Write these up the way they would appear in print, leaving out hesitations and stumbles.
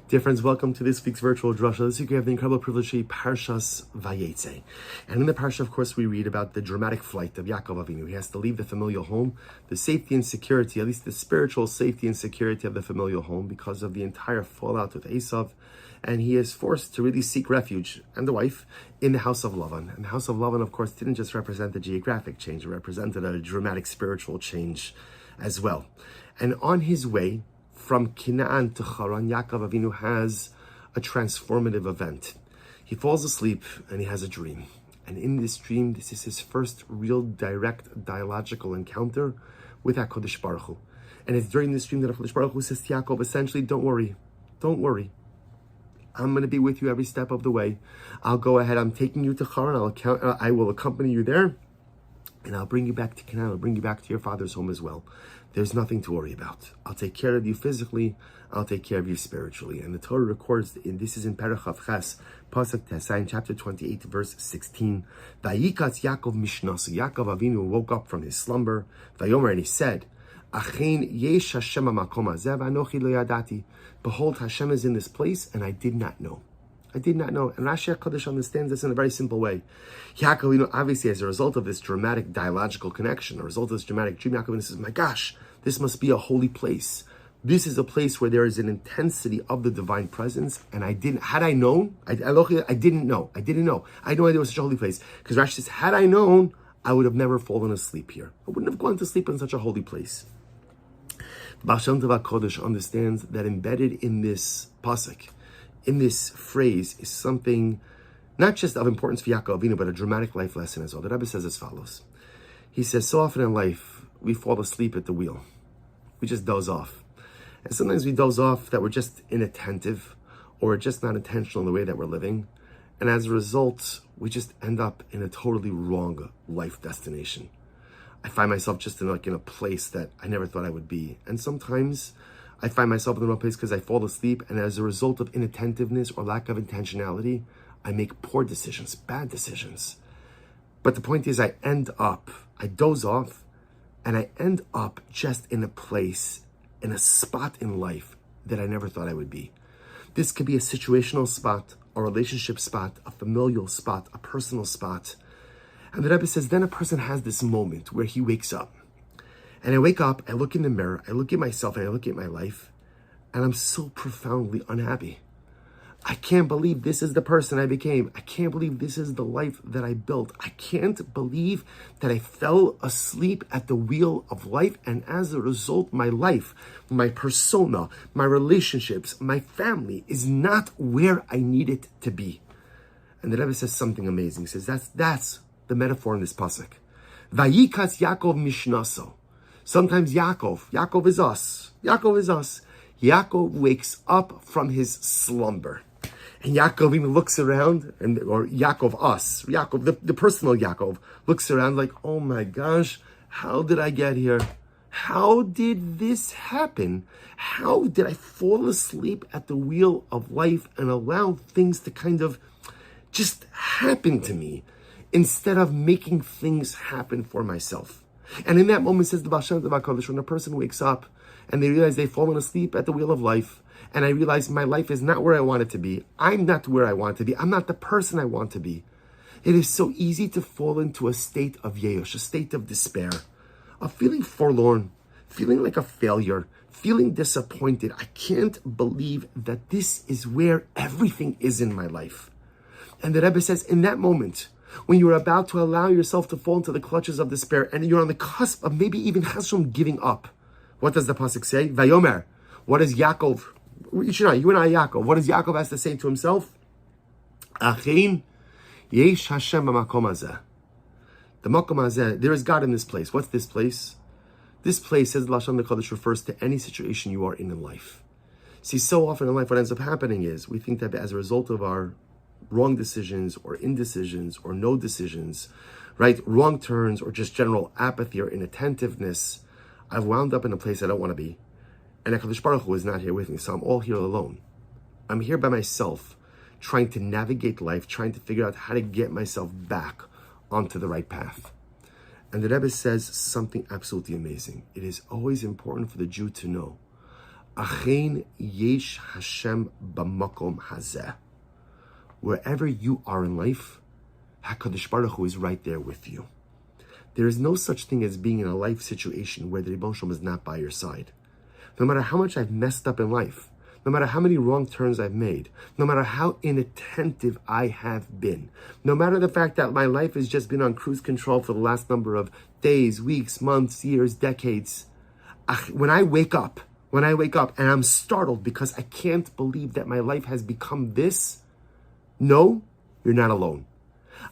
Dear friends, welcome to this week's virtual Drasha. This week we have the incredible privilege to Parshas Vayetzei. And in the Parsha, of course, we read about the dramatic flight of Yaakov Avinu. He has to leave the familial home, the safety and security, at least the spiritual safety and security of the familial home because of the entire fallout with Esav. And he is forced to really seek refuge, and the wife, in the house of Lavan. And the house of Lavan, of course, didn't just represent a geographic change, it represented a dramatic spiritual change as well. And on his way from Canaan to Haran, Yaakov Avinu has a transformative event. He falls asleep and he has a dream. And in this dream, this is his first real direct dialogical encounter with HaKadosh Baruch Hu. And it's during this dream that HaKadosh Baruch Hu says to Yaakov, essentially, don't worry. I'm going to be with you every step of the way. I'll go ahead. I'm taking you to Haran. I will accompany you there. And I'll bring you back to Canaan. I'll bring you back to your father's home as well. There's nothing to worry about. I'll take care of you physically. I'll take care of you spiritually. And the Torah records, and this is in Perach Ches, Pasuk Tesai, in chapter 28, verse 16. Vayikatz Yaakov Mishnasu. Yaakov Avinu woke up from his slumber. Vayomer, and he said, Achein yesh Hashem hamakom hazeh v'anochi lo yadati. Behold, Hashem is in this place, and I did not know. I did not know. And Rashi HaKadosh understands this in a very simple way. Yaakov, obviously, as a result of this dramatic dialogical connection, a result of this dramatic dream, Yaakov says, my gosh, this must be a holy place. This is a place where there is an intensity of the divine presence. And I didn't know. I didn't know. I had no idea it was such a holy place. Because Rashi says, had I known, I would have never fallen asleep here. I wouldn't have gone to sleep in such a holy place. Baal Shem Tov HaKadosh understands that embedded in this pasuk, in this phrase, is something not just of importance for Yaakov Avinu, but a dramatic life lesson as well. The Rebbe says as follows. He says, so often in life, we fall asleep at the wheel. We just doze off. And sometimes we doze off that we're just inattentive or we're just not intentional in the way that we're living. And as a result, we just end up in a totally wrong life destination. I find myself just in a place that I never thought I would be. And sometimes I find myself in the wrong place because I fall asleep, and as a result of inattentiveness or lack of intentionality, I make poor decisions, bad decisions. But the point is, I doze off, and I end up just in a place, in a spot in life that I never thought I would be. This could be a situational spot, a relationship spot, a familial spot, a personal spot. And the Rebbe says, then a person has this moment where he wakes up. And I wake up, I look in the mirror, I look at myself, and I look at my life, and I'm so profoundly unhappy. I can't believe this is the person I became. I can't believe this is the life that I built. I can't believe that I fell asleep at the wheel of life, and as a result, my life, my persona, my relationships, my family is not where I need it to be. And the Rebbe says something amazing. He says, that's the metaphor in this pasuk. Vayikatz Yaakov Mishnaso. Sometimes Yaakov is us. Yaakov wakes up from his slumber. And Yaakov even looks around, or Yaakov, the personal Yaakov, looks around like, oh my gosh, how did I get here? How did this happen? How did I fall asleep at the wheel of life and allow things to kind of just happen to me instead of making things happen for myself? And in that moment, says the Baal Shem Tov HaKadosh, when a person wakes up and they realize they've fallen asleep at the wheel of life, and I realize my life is not where I want it to be. I'm not where I want to be. I'm not the person I want to be. It is so easy to fall into a state of yesh, a state of despair, of feeling forlorn, feeling like a failure, feeling disappointed. I can't believe that this is where everything is in my life. And the Rebbe says, in that moment, when you're about to allow yourself to fall into the clutches of despair, and you're on the cusp of maybe even Hashem giving up, what does the pasuk say? Vayomer. What does Yaakov? You and I, Yaakov. What does Yaakov has to say to himself? Achein yesh Hashem hamakom hazeh. The makom hazeh. There is God in this place. What's this place? This place, says the Lashon HaKadosh, refers to any situation you are in life. See, so often in life, what ends up happening is we think that as a result of our wrong decisions or indecisions or no decisions, right? Wrong turns or just general apathy or inattentiveness, I've wound up in a place I don't want to be. And HaKadosh Baruch Hu is not here with me, so I'm all here alone. I'm here by myself, trying to navigate life, trying to figure out how to get myself back onto the right path. And the Rebbe says something absolutely amazing. It is always important for the Jew to know, Achein yesh Hashem b'makom hazeh. Wherever you are in life, HaKadosh Baruch Hu is right there with you. There is no such thing as being in a life situation where the Rebbeinu Shalom is not by your side. No matter how much I've messed up in life, no matter how many wrong turns I've made, no matter how inattentive I have been, no matter the fact that my life has just been on cruise control for the last number of days, weeks, months, years, decades, when I wake up and I'm startled because I can't believe that my life has become this, no, you're not alone.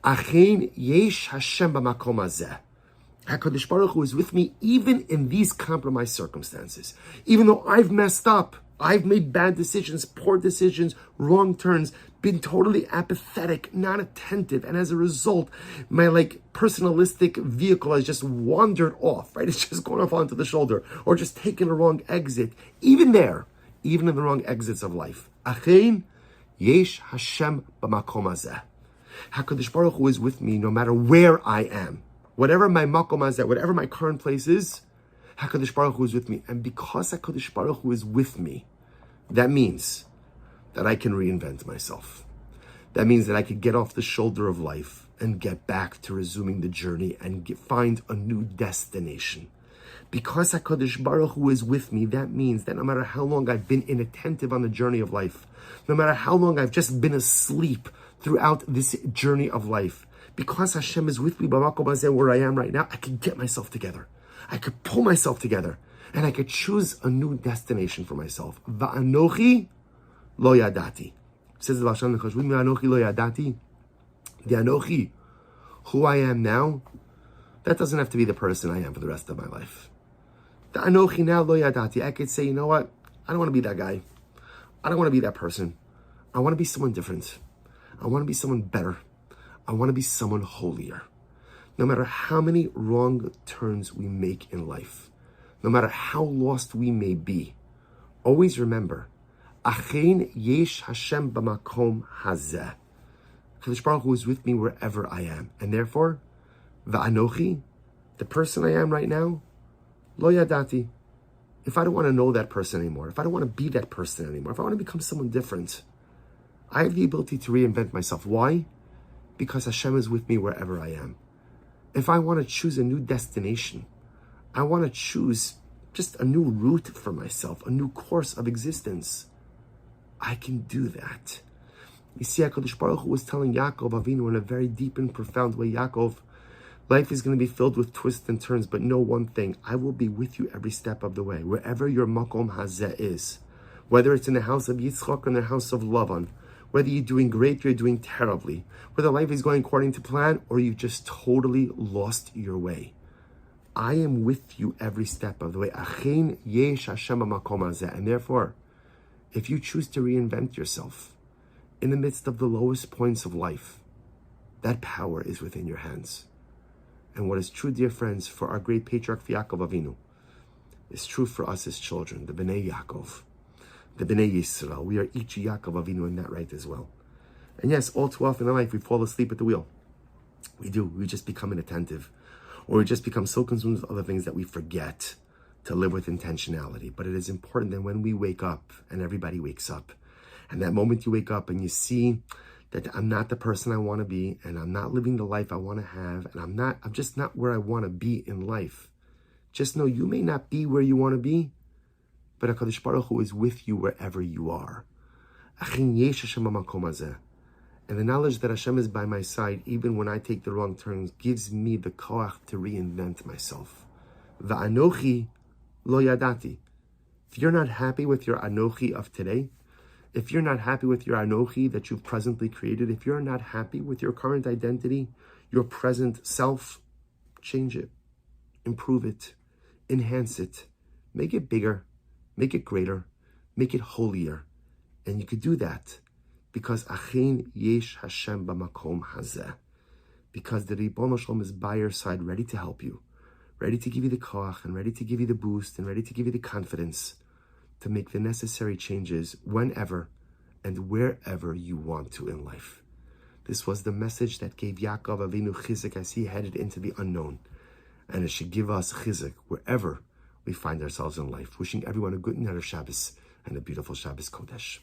Achein yesh Hashem b'makom hazeh. HaKadosh Baruch Hu is with me even in these compromised circumstances. Even though I've messed up, I've made bad decisions, poor decisions, wrong turns, been totally apathetic, not attentive, and as a result, my personalistic vehicle has just wandered off, right? It's just gone off onto the shoulder, or just taken a wrong exit. Even there, even in the wrong exits of life. Achein yesh Hashem b'makom hazeh. HaKadosh Baruch Hu is with me no matter where I am. Whatever my makom hazeh, whatever my current place is, HaKadosh Baruch Hu is with me. And because HaKadosh Baruch Hu is with me, that means that I can reinvent myself. That means that I could get off the shoulder of life and get back to resuming the journey and find a new destination. Because HaKadosh Baruch Hu is with me, that means that no matter how long I've been inattentive on the journey of life, no matter how long I've just been asleep throughout this journey of life, because Hashem is with me, where I am right now, I can get myself together. I could pull myself together, and I could choose a new destination for myself. Va'anochi lo yadati. Says the Lashon Chashuvim, Va'anochi lo yadati. The Anochi, who I am now, that doesn't have to be the person I am for the rest of my life. The Anochi now lo yadati. I could say, you know what? I don't want to be that guy. I don't want to be that person. I want to be someone different. I want to be someone better. I want to be someone holier. No matter how many wrong turns we make in life, no matter how lost we may be, always remember, Achein yesh Hashem b'makom hazeh. HaKadosh Baruch Hu is with me wherever I am. And therefore, va'anochi, the person I am right now, lo yadati. If I don't want to know that person anymore, if I don't want to be that person anymore, if I want to become someone different, I have the ability to reinvent myself. Why? Because Hashem is with me wherever I am. If I want to choose a new destination, I want to choose just a new route for myself, a new course of existence, I can do that. You see, HaKadosh Baruch Hu was telling Yaakov Avinu in a very deep and profound way, Yaakov, life is going to be filled with twists and turns, but know one thing, I will be with you every step of the way, wherever your makom hazeh is. Whether it's in the house of Yitzchak or in the house of Lavan, whether you're doing great or you're doing terribly, whether life is going according to plan or you've just totally lost your way. I am with you every step of the way. Achein yesh Hashem b'makom hazeh. And therefore, if you choose to reinvent yourself in the midst of the lowest points of life, that power is within your hands. And what is true, dear friends, for our great patriarch Yaakov Avinu, is true for us as children, the Bnei Yaakov, the Bnei Yisrael. We are each Yaakov Avinu in that right as well. And yes, all too often in life, we fall asleep at the wheel. We do. We just become inattentive. Or we just become so consumed with other things that we forget to live with intentionality. But it is important that when we wake up, and everybody wakes up, and that moment you wake up and you see that I'm not the person I want to be, and I'm not living the life I want to have, and I'm just not where I want to be in life. Just know you may not be where you want to be, but HaKadosh Baruch Hu is with you wherever you are. Achein yesh Hashem b'makom hazeh. And the knowledge that Hashem is by my side, even when I take the wrong turns, gives me the koach to reinvent myself. Va'anochi lo yadati. If you're not happy with your Anochi of today, if you're not happy with your Anochi that you've presently created, if you're not happy with your current identity, your present self, change it, improve it, enhance it, make it bigger, make it greater, make it holier. And you could do that because Achein yesh Hashem b'makom hazeh. Because the Ribono Shalom is by your side, ready to help you, ready to give you the koach, and ready to give you the boost, and ready to give you the confidence to make the necessary changes whenever and wherever you want to in life. This was the message that gave Yaakov Avinu chizuk as he headed into the unknown. And it should give us chizuk wherever we find ourselves in life. Wishing everyone a good night of Shabbos and a beautiful Shabbos Kodesh.